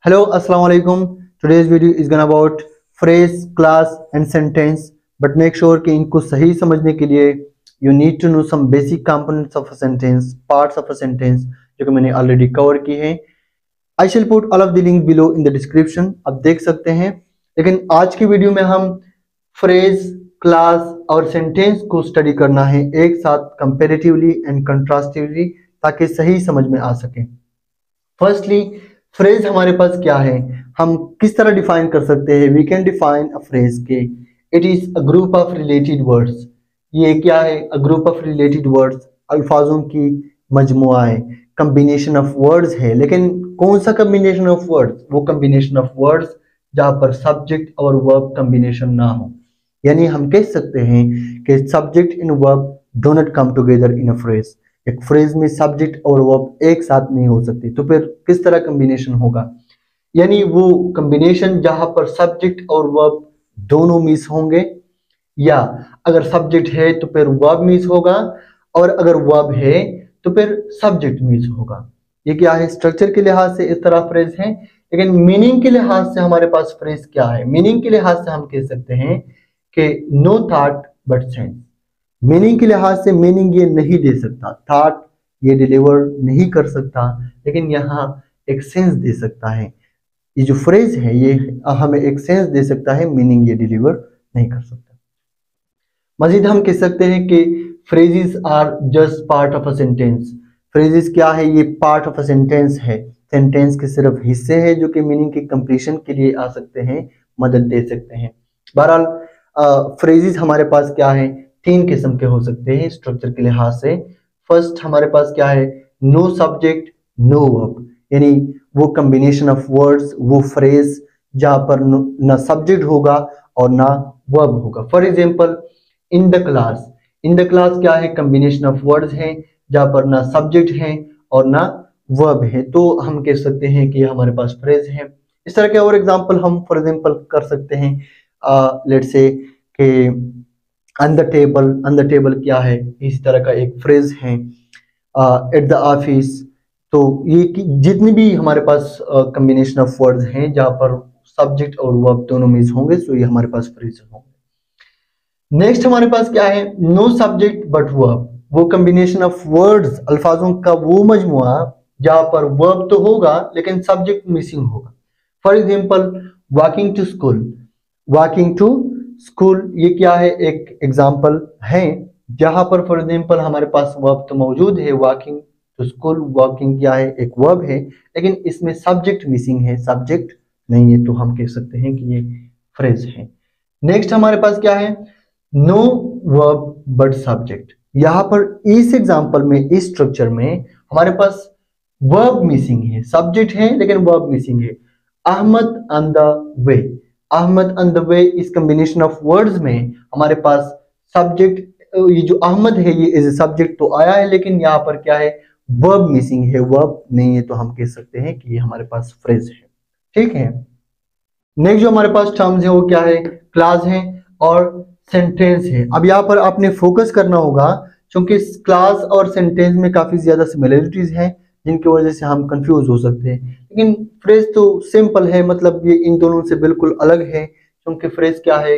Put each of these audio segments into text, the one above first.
Hello, Assalamu alaikum. Today's video is gonna about phrase, class and sentence. But make sure कि इनको सही समझने के लिए you need to know some basic components of a sentence, parts of a sentence जो कि मैंने already cover की है. I shall put all of the link below in the description. आप देख सकते हैं. लेकिन आज की वीडियो में हम phrase, class और sentence को स्टडी करना है एक साथ comparatively and contrastively ताकि सही समझ में आ सके. फर्स्टली फ्रेज हमारे पास क्या है, हम किस तरह डिफाइन कर सकते हैं. We can define a phrase के it is a group of related words. ये क्या है? A group of related words, अल्फाजों की मजमुआ है, कम्बिनेशन ऑफ वर्ड्स है. लेकिन कौन सा कम्बिनेशन ऑफ वर्ड्स? वो कम्बिनेशन ऑफ वर्ड्स जहाँ पर सब्जेक्ट और वर्ब कम्बिनेशन ना हो. यानी हम कह सकते हैं कि subject in verb do not come together in a phrase. एक फ्रेज में सब्जेक्ट और वर्ब एक साथ नहीं हो सकती. तो फिर किस तरह कम्बिनेशन होगा? यानी वो कम्बिनेशन जहां पर सब्जेक्ट और वर्ब दोनों मिस होंगे, या अगर सब्जेक्ट है तो फिर वर्ब मिस होगा, और अगर वर्ब है तो फिर सब्जेक्ट मिस होगा. ये क्या है? स्ट्रक्चर के लिहाज से इस तरह फ्रेज है. लेकिन मीनिंग के लिहाज से हमारे पास फ्रेज क्या है? मीनिंग के लिहाज से हम कह सकते हैं कि no thought but sense. Meaning के लिहाज से मीनिंग ये नहीं दे सकता, थॉट ये डिलीवर नहीं कर सकता, लेकिन यहाँ एक सेंस दे सकता है. ये जो फ्रेज है ये हमें एक सेंस दे सकता है, मीनिंग ये डिलीवर नहीं कर सकता. मजीद हम कह सकते हैं कि phrases are just part of a sentence. Phrases क्या है? ये पार्ट ऑफ अ सेंटेंस है. सेंटेंस के सिर्फ हिस्से हैं जो कि मीनिंग के कंप्लीशन के लिए आ सकते हैं, मदद दे सकते हैं. बहरहाल फ्रेजेस हमारे पास क्या है? तीन किस्म के हो सकते हैं स्ट्रक्चर के लिहाज से. फर्स्ट हमारे पास क्या है? No subject no verb. यानी वो कम्बिनेशन ऑफ वर्ड्स, वो फ्रेज जहां पर ना सब्जेक्ट होगा और ना वर्ब होगा. For example in the class. In the class क्या है? कम्बिनेशन ऑफ वर्ड्स है जहां पर ना सब्जेक्ट है और ना वर्ब है. तो हम कह सकते हैं कि हमारे पास फ्रेज है. इस तरह के और एग्जाम्पल हम फॉर एग्जाम्पल कर सकते हैं. लेट्स से कि on the table. On the table क्या है? इसी तरह का एक फ्रेज है. At the office. तो ये जितनी भी हमारे पास कम्बिनेशन ऑफ वर्ड्स हैं जहां पर सब्जेक्ट और वर्ब दोनों मिस होंगे, सो ये हमारे पास फ्रेज होंगे. नेक्स्ट हमारे पास क्या है? No subject but verb. वो कम्बिनेशन ऑफ वर्ड्स, अल्फाजों का वो मजमुआ जहां पर वर्ब तो होगा लेकिन सब्जेक्ट मिसिंग होगा. For example walking to school. Walking to school ये क्या है? एक एग्जाम्पल है जहां पर फॉर एग्जाम्पल हमारे पास वर्ब तो मौजूद है, वॉकिंग टू स्कूल. वॉकिंग क्या है? एक वर्ब है, लेकिन इसमें सब्जेक्ट मिसिंग है, सब्जेक्ट नहीं है. तो हम कह सकते हैं कि ये फ्रेज है. नेक्स्ट हमारे पास क्या है? No verb but subject. यहां पर इस एग्जाम्पल में, इस स्ट्रक्चर में हमारे पास वर्ब मिसिंग है, सब्जेक्ट है लेकिन वर्ब मिसिंग है. Ahmad on the way. Ahmad on the way इस कम्बिनेशन ऑफ वर्ड्स में हमारे पास सब्जेक्ट, ये जो अहमद है ये एज ए सब्जेक्ट तो आया है, लेकिन यहाँ पर क्या है? वर्ब मिसिंग है, वर्ब नहीं है. तो हम कह सकते हैं कि ये हमारे पास फ्रेज है. ठीक है. नेक्स्ट जो हमारे पास टर्म्स है वो क्या है? क्लास है और सेंटेंस है. अब यहाँ पर आपने फोकस करना होगा क्योंकि क्लास और सेंटेंस में काफी ज्यादा सिमिलरिटीज हैं जिनकी वजह से हम कंफ्यूज हो सकते हैं. लेकिन फ्रेज तो सिंपल है, मतलब ये इन दोनों से बिल्कुल अलग है. क्योंकि फ्रेज क्या है?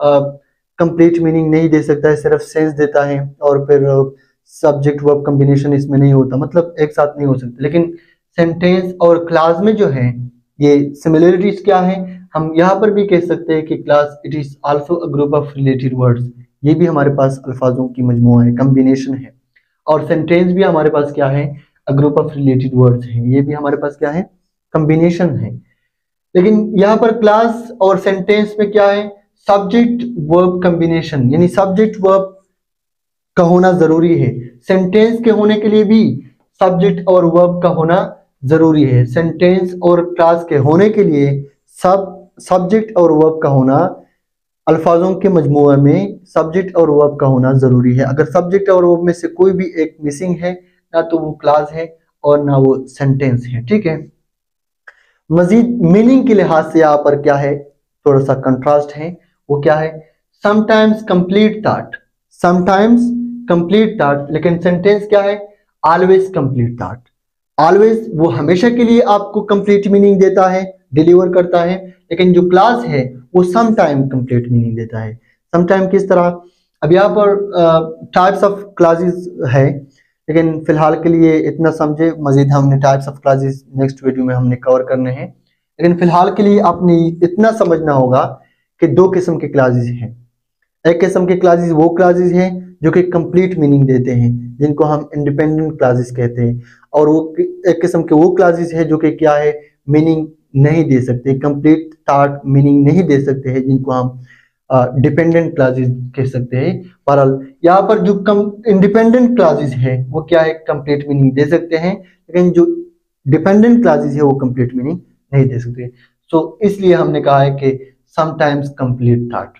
कंप्लीट मीनिंग नहीं दे सकता है, सिर्फ सेंस देता है, और फिर सब्जेक्ट वर्ब कम्बिनेशन इसमें नहीं होता, मतलब एक साथ नहीं हो सकते. लेकिन सेंटेंस और क्लास में जो है ये सिमिलरिटीज क्या है? हम यहाँ पर भी कह सकते हैं कि class it is also a group of related words. ये भी हमारे पास अल्फाजों की मजमुआ है, कम्बिनेशन है. और सेंटेंस भी हमारे पास क्या है? A group of related words है. ये भी हमारे पास क्या है? कम्बिनेशन है. लेकिन यहाँ पर क्लास और सेंटेंस में क्या है? सब्जेक्ट वर्ब कम्बिनेशन, यानी सब्जेक्ट वर्ब का होना जरूरी है. सेंटेंस के होने के लिए भी सब्जेक्ट और वर्ब का होना जरूरी है. सेंटेंस और क्लास के होने के लिए सब्जेक्ट और वर्ब का होना, अल्फाजों के मजमूआ में सब्जेक्ट और वर्ब का होना जरूरी है. अगर सब्जेक्ट और वर्ब में से कोई भी एक मिसिंग है, ना तो वो क्लास है और ना वो सेंटेंस है. ठीक है. मजीद मीनिंग के लिहाज से यहाँ पर क्या है? थोड़ा सा कंट्रास्ट है. वो क्या है? Sometimes complete thought. Sometimes complete thought, लेकिन सेंटेंस क्या है? Always complete thought. ऑलवेज वो हमेशा के लिए आपको कंप्लीट मीनिंग देता है, डिलीवर करता है। लेकिन जो क्लास है वो सम टाइम कंप्लीट मीनिंग देता है। सम टाइम किस तरह? अब यहाँ पर टाइप्स ऑफ क्लासेस है, लेकिन फिलहाल के लिए इतना समझे, मजीद हमने types of classes next video में हमने कवर करने हैं। लेकिन फिलहाल के लिए आपने इतना समझना होगा कि दो किस्म के क्लासेस हैं। एक किस्म के क्लासेस वो क्लासेस हैं जो कि कंप्लीट मीनिंग देते हैं, जिनको हम इंडिपेंडेंट क्लासेस कहते हैं। और वो एक किस्म के वो क्लासेस है जो कि क्या है, मीनिंग नहीं दे सकते, कंप्लीट थॉट मीनिंग नहीं दे सकते हैं, जिनको हम डिपेंडेंट क्लासेस कह सकते हैं। बहरहाल यहाँ पर जो इंडिपेंडेंट क्लासेस है वो क्या है, कंप्लीट मीनिंग दे सकते हैं, लेकिन जो डिपेंडेंट क्लासेस है वो कंप्लीट मीनिंग नहीं दे सकते। सो इसलिए हमने कहा है कि समटाइम्स कंप्लीट थॉट,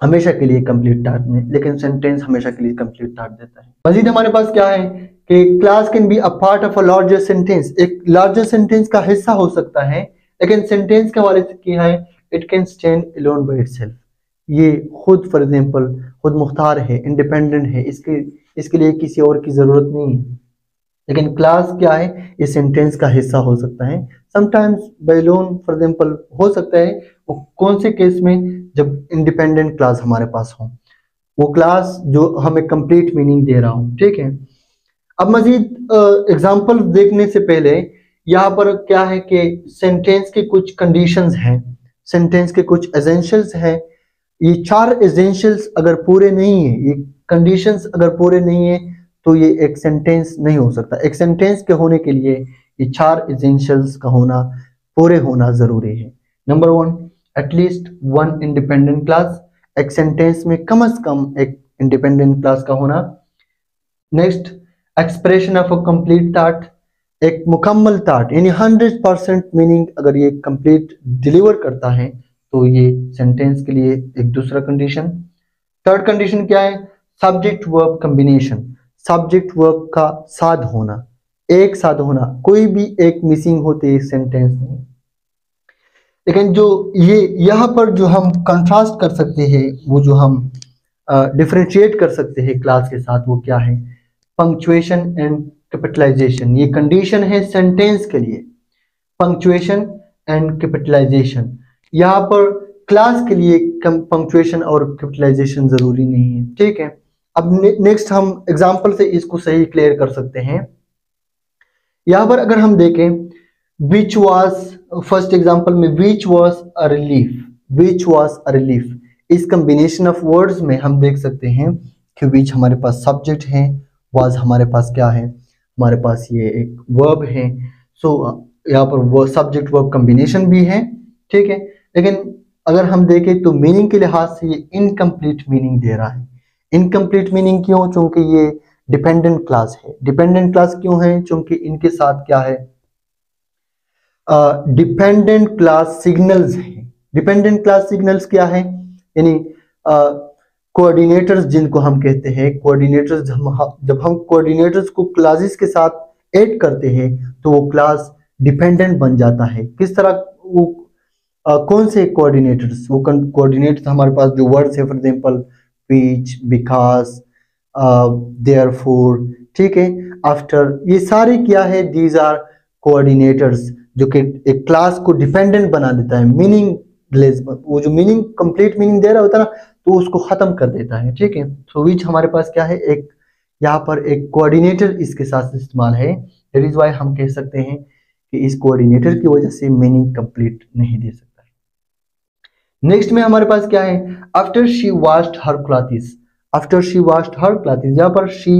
हमेशा के लिए कंप्लीट थॉट में, लेकिन सेंटेंस हमेशा के लिए कंप्लीट थॉट देता है। मजीद हमारे पास क्या है कि class can be a part of a larger sentence, एक लार्जर सेंटेंस का हिस्सा हो सकता है। लेकिन सेंटेंस के हवाले से क्या है, it can stand alone by itself, ये खुद फॉर एग्जांपल खुद मुख्तार है, इंडिपेंडेंट है, इसके लिए किसी और की जरूरत नहीं है। लेकिन क्लास क्या है, ये सेंटेंस का हिस्सा हो सकता है। Sometimes bye loan for example हो सकता है, वो कौन से केस में, जब इंडिपेंडेंट क्लास हमारे पास हो, वो क्लास जो हमें कंप्लीट मीनिंग दे रहा हूं। ठीक है, अब मजीद एग्जांपल देखने से पहले यहाँ पर क्या है कि सेंटेंस के कुछ कंडीशंस हैं, सेंटेंस के कुछ एसेंशियल्स हैं। ये 4 एसेंशियल्स अगर पूरे नहीं है, ये कंडीशंस अगर पूरे नहीं है, तो ये एक सेंटेंस नहीं हो सकता। एक सेंटेंस के होने के लिए ये 4 एसेंशियल्स का होना, पूरे होना जरूरी है। नंबर 1, एटलीस्ट 1 इंडिपेंडेंट क्लास, एक सेंटेंस में कम से कम एक इंडिपेंडेंट क्लास का होना। Next, expression of a complete thought, एक मुकम्मल थॉट यानी 100% मीनिंग अगर ये कंप्लीट डिलीवर करता है, तो ये सेंटेंस के लिए एक दूसरा कंडीशन। थर्ड कंडीशन क्या है, subject verb combination, subject verb का साथ होना, एक साथ होना, कोई भी एक मिसिंग होती है सेंटेंस में। लेकिन जो ये यहाँ पर जो हम कंट्रास्ट कर सकते हैं, वो जो हम डिफरेंशिएट कर सकते हैं क्लास के साथ, वो क्या है, पंक्चुएशन एंड कैपिटलाइजेशन। ये कंडीशन है सेंटेंस के लिए, पंक्चुएशन एंड कैपिटलाइजेशन। यहाँ पर क्लास के लिए पंक्चुएशन और कैपिटलाइजेशन जरूरी नहीं है। ठीक है, अब नेक्स्ट हम एग्जांपल से इसको सही क्लियर कर सकते हैं। यहाँ पर अगर हम देखें, विच वॉज, फर्स्ट एग्जांपल में which was a relief, which was a relief, इस कॉम्बिनेशन ऑफ वर्ड्स में हम देख सकते हैं कि विच हमारे पास सब्जेक्ट है, वॉज हमारे पास क्या है, हमारे पास ये एक वर्ब है। सो यहाँ पर वो सब्जेक्ट वर्ब कॉम्बिनेशन भी है। ठीक है, लेकिन अगर हम देखें तो मीनिंग के लिहाज से ये इनकम्प्लीट मीनिंग दे रहा है। इनकम्प्लीट मीनिंग क्यों? चूंकि ये डिपेंडेंट क्लास है। डिपेंडेंट क्लास क्यों है? चूंकि इनके साथ क्या है, डिपेंडेंट क्लास सिग्नल्स हैं। डिपेंडेंट क्लास सिग्नल्स क्या है, यानी कोऑर्डिनेटर्स जिनको हम कहते हैं, कोऑर्डिनेटर्स जब हम कोऑर्डिनेटर्स को क्लासेस के साथ ऐड करते हैं तो वो क्लास डिपेंडेंट बन जाता है। किस तरह? वो कौन से कोऑर्डिनेटर्स? वो कोऑर्डिनेटर्स हमारे पास जो वर्ड्स है, for example which, because, therefore, ठीक है, आफ्टर, ये सारे क्या है, दीज आर कोऑर्डिनेटर्स जो कि एक क्लास को डिपेंडेंट बना देता है, मीनिंगलेस, वो जो मीनिंग कंप्लीट मीनिंग दे रहा होता है ना, तो उसको खत्म कर देता है। ठीक है, सो विच हमारे पास क्या है, एक यहाँ पर एक कोऑर्डिनेटर इसके साथ इस्तेमाल है। दैट इज व्हाई हम कह सकते हैं कि इस कोऑर्डिनेटर की वजह से मीनिंग कंप्लीट नहीं दे सकता है। नेक्स्ट में हमारे पास क्या है, after she washed her clothes, after she washed her clothes, यहाँ पर शी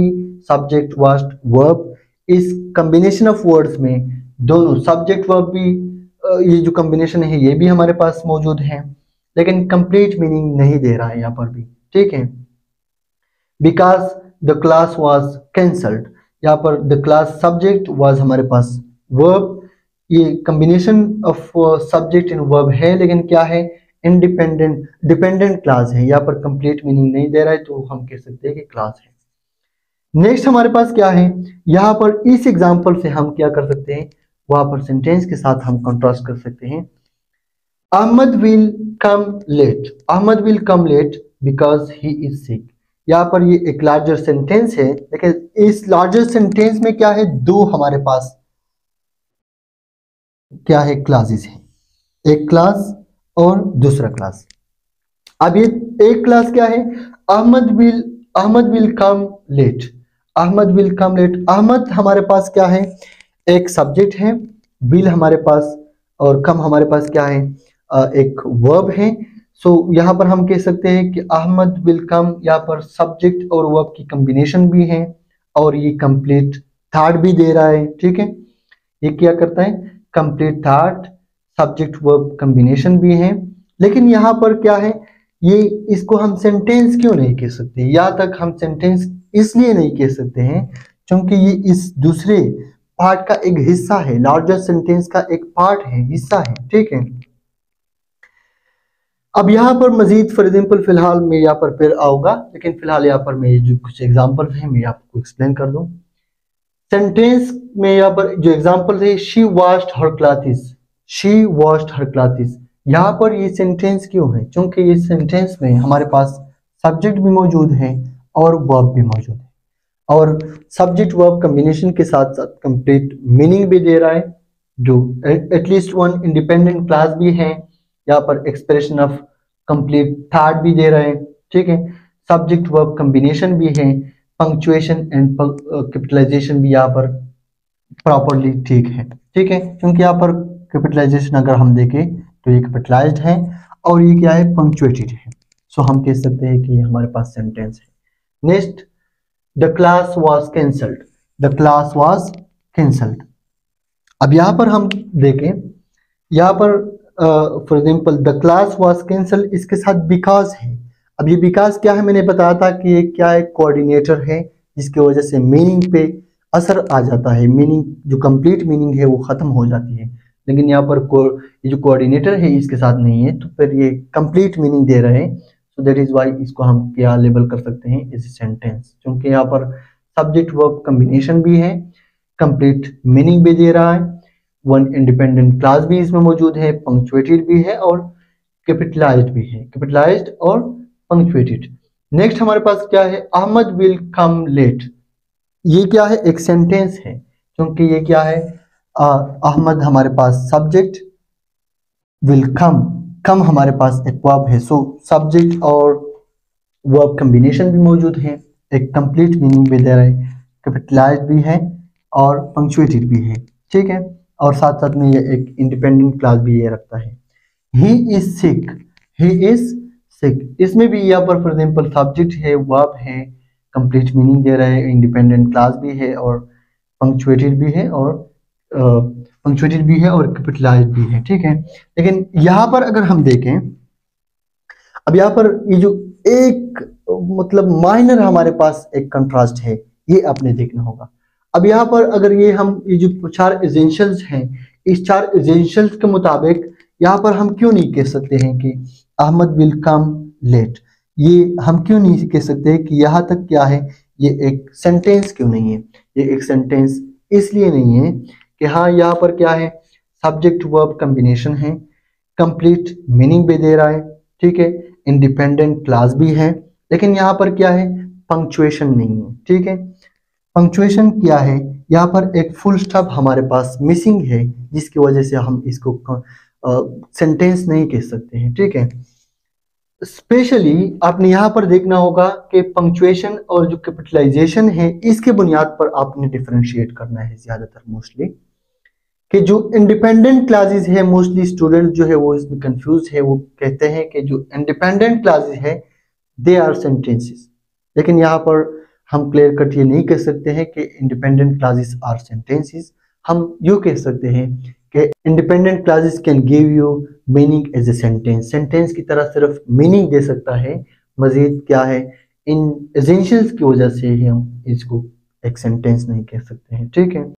सब्जेक्ट, वॉश्ड वर्ब, इस कॉम्बिनेशन ऑफ वर्ड्स में दोनों सब्जेक्ट वर्ब भी, ये जो कॉम्बिनेशन है ये भी हमारे पास मौजूद है, लेकिन कंप्लीट मीनिंग नहीं दे रहा है यहाँ पर भी। ठीक है, because the class was cancelled, यहाँ पर द क्लास सब्जेक्ट वाज हमारे पास वर्ब, ये combination of subject and verb है, लेकिन क्या है, इंडिपेंडेंट डिपेंडेंट क्लास है, यहाँ पर कंप्लीट मीनिंग नहीं दे रहा है, तो हम कह सकते हैं कि क्लास है। नेक्स्ट हमारे पास क्या है, यहाँ पर इस एग्जांपल से हम क्या कर सकते हैं, वहां पर सेंटेंस के साथ हम कंट्रास्ट कर सकते हैं। Ahmad will come late, Ahmad will come late because he is sick. यहाँ पर ये एक लार्जर सेंटेंस है, लेकिन इस लार्जर सेंटेंस में क्या है, दो हमारे पास क्या है, क्लासेस है, एक क्लास और दूसरा क्लास। अब ये एक क्लास क्या है, Ahmad will come late, Ahmad will come late. Ahmad हमारे पास क्या है, एक सब्जेक्ट है, विल हमारे पास और कम हमारे पास क्या है, एक वर्ब है। सो यहाँ पर हम कह सकते हैं कि अहमद विल कम, यहाँ पर सब्जेक्ट और वर्ब की कॉम्बिनेशन भी है और ये कंप्लीट थॉट भी दे रहा है। ठीक है, ये क्या करता है, complete thought, subject verb combination भी है। लेकिन यहाँ पर क्या है, ये इसको हम सेंटेंस क्यों नहीं कह सकते, यहाँ तक हम सेंटेंस इसलिए नहीं कह सकते हैं क्योंकि ये इस दूसरे पार्ट का एक हिस्सा है, लार्जर सेंटेंस का एक पार्ट है, हिस्सा है। ठीक है, अब यहाँ पर मजीद फॉर एग्जाम्पल फिलहाल मैं यहाँ पर फिर आऊंगा, लेकिन फिलहाल यहाँ पर मैं जो कुछ एग्जाम्पल है मैं आपको एक्सप्लेन कर दूं। सेंटेंस में यहाँ पर जो एग्जाम्पल है, she washed her clothes, she washed her clothes. यहाँ पर ये सेंटेंस क्यों है, क्योंकि ये सेंटेंस में हमारे पास सब्जेक्ट भी मौजूद है और वर्ब भी मौजूद है, और सब्जेक्ट वर्ब कॉम्बिनेशन के साथ साथ कंप्लीट मीनिंग भी दे रहा है, जो एटलीस्ट वन इंडिपेंडेंट क्लास भी है, यहाँ पर एक्सप्रेशन ऑफ कंप्लीट थॉट भी दे रहे हैं। ठीक है, सब्जेक्ट वर्ब कॉम्बिनेशन भी है, पंक्चुएशन एंड कैपिटलाइजेशन भी यहाँ पर प्रॉपरली ठीक है। ठीक है, क्योंकि यहाँ पर कैपिटलाइजेशन अगर हम देखें तो ये कैपिटलाइज्ड है और ये क्या है, पंक्चुएटेड है। सो हम कह सकते हैं कि ये हमारे पास सेंटेंस है। Next, the class was cancelled, the class was cancelled. अब यहाँ पर हम देखें, यहाँ पर for example the class was cancel, इसके साथ बिकॉज है। अब ये बिकॉज क्या है, मैंने बताया था कि ये क्या है, कोऑर्डिनेटर है, जिसकी वजह से मीनिंग पे असर आ जाता है, मीनिंग जो कंप्लीट मीनिंग है वो खत्म हो जाती है। लेकिन यहाँ पर ये जो कोऑर्डिनेटर है इसके साथ नहीं है, तो फिर ये कंप्लीट मीनिंग दे रहे हैं। सो दैट इज वाई इसको हम क्या लेबल कर सकते हैं, इस सेंटेंस, क्योंकि यहाँ पर सब्जेक्ट वर्ब कॉम्बिनेशन भी है, कंप्लीट मीनिंग भी दे रहा है, वन इंडिपेंडेंट क्लास भी इसमें मौजूद है, पंक्चुएटेड भी है और कैपिटलाइज्ड भी है, कैपिटलाइज्ड और पंक्चुएटेड। नेक्स्ट हमारे पास क्या है, अहमद विल कम लेट। ये क्या है, एक सेंटेंस है, क्योंकि ये क्या है, अहमद हमारे पास सब्जेक्ट, विल कम, कम हमारे पास एक वर्ब है। सो सब्जेक्ट और वर्ब कॉम्बिनेशन भी मौजूद है, एक कंप्लीट मीनिंग भी दे रहा है, कैपिटलाइज्ड भी है और पंक्चुएटेड भी है। ठीक है, और साथ साथ में ये एक इंडिपेंडेंट क्लास भी ये रखता है। ही इज सिक, ही इज सिक, इसमें भी यहाँ पर फॉर एग्जाम्पल सब्जेक्ट है, वर्ब है, कंप्लीट मीनिंग दे रहा है, इंडिपेंडेंट क्लास भी है और पंक्चुएटेड भी है और कैपिटलाइज्ड भी है। ठीक है, लेकिन यहाँ पर अगर हम देखें, अब यहाँ पर ये जो एक मतलब माइनर हमारे पास एक कंट्रास्ट है, ये आपने देखना होगा। अब यहाँ पर अगर ये जो चार एसेंशियल्स हैं, इस चार एसेंशियल्स के मुताबिक यहाँ पर हम क्यों नहीं कह सकते हैं कि अहमद विल कम लेट, ये हम क्यों नहीं कह सकते कि यहाँ तक क्या है, ये एक सेंटेंस क्यों नहीं है। ये एक सेंटेंस इसलिए नहीं है कि हाँ यहाँ पर क्या है, सब्जेक्ट वर्ब कॉम्बिनेशन है, कंप्लीट मीनिंग भी दे रहा है, ठीक है, इंडिपेंडेंट क्लास भी है, लेकिन यहाँ पर क्या है, पंक्चुएशन नहीं है। ठीक है, पंक्चुएशन क्या है, यहाँ पर एक फुल स्टॉप हमारे पास मिसिंग है, जिसकी वजह से हम इसको सेंटेंस नहीं कह सकते हैं। ठीक है, स्पेशली आपने यहाँ पर देखना होगा कि पंक्चुएशन और जो कैपिटलाइजेशन है इसके बुनियाद पर आपने डिफरेंशिएट करना है ज्यादातर मोस्टली, कि जो इंडिपेंडेंट क्लासेस है, मोस्टली स्टूडेंट जो है वो इसमें कंफ्यूज है, वो कहते हैं कि जो इंडिपेंडेंट क्लासेस है दे आर सेंटेंसेस, लेकिन यहाँ पर हम क्लियर कट ये नहीं कह सकते हैं कि इंडिपेंडेंट क्लासेस आर सेंटेंसेस। हम यूँ कह सकते हैं कि independent clauses can give you meaning as a sentence, sentence की तरह सिर्फ मीनिंग दे सकता है, मजीद क्या है, इन एसेंशियल्स की वजह से ही हम इसको एक सेंटेंस नहीं कह सकते हैं। ठीक है।